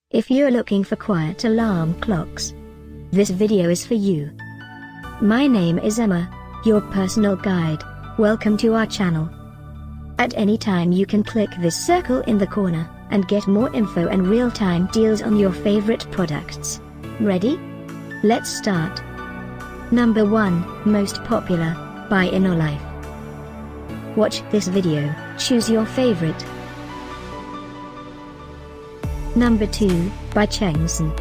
If you're looking for quiet alarm clocks, this video is for you. My name is Emma, your personal guide. Welcome to our channel. At any time you can click this circle in the corner, and get more info and real-time deals on your favorite products. Ready? Let's start. Number 1, Most Popular, by Innolife. Watch this video, choose your favorite. Number 2, by Chengsan.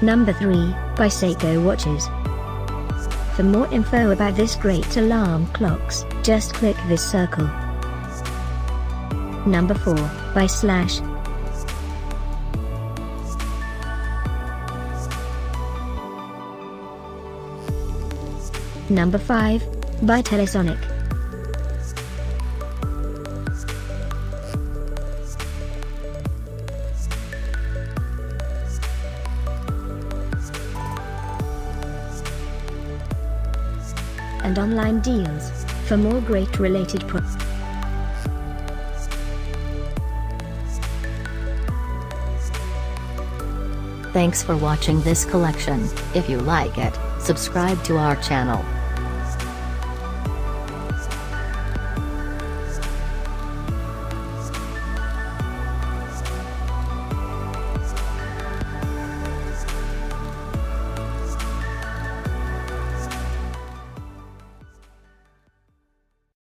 Number 3, by Seiko watches. For more info about this great alarm clocks, just click this circle. Number 4, by Slash. Number 5, by Telesonic. And online deals, for more great related products. Thanks for watching this collection. If you like it, subscribe to our channel.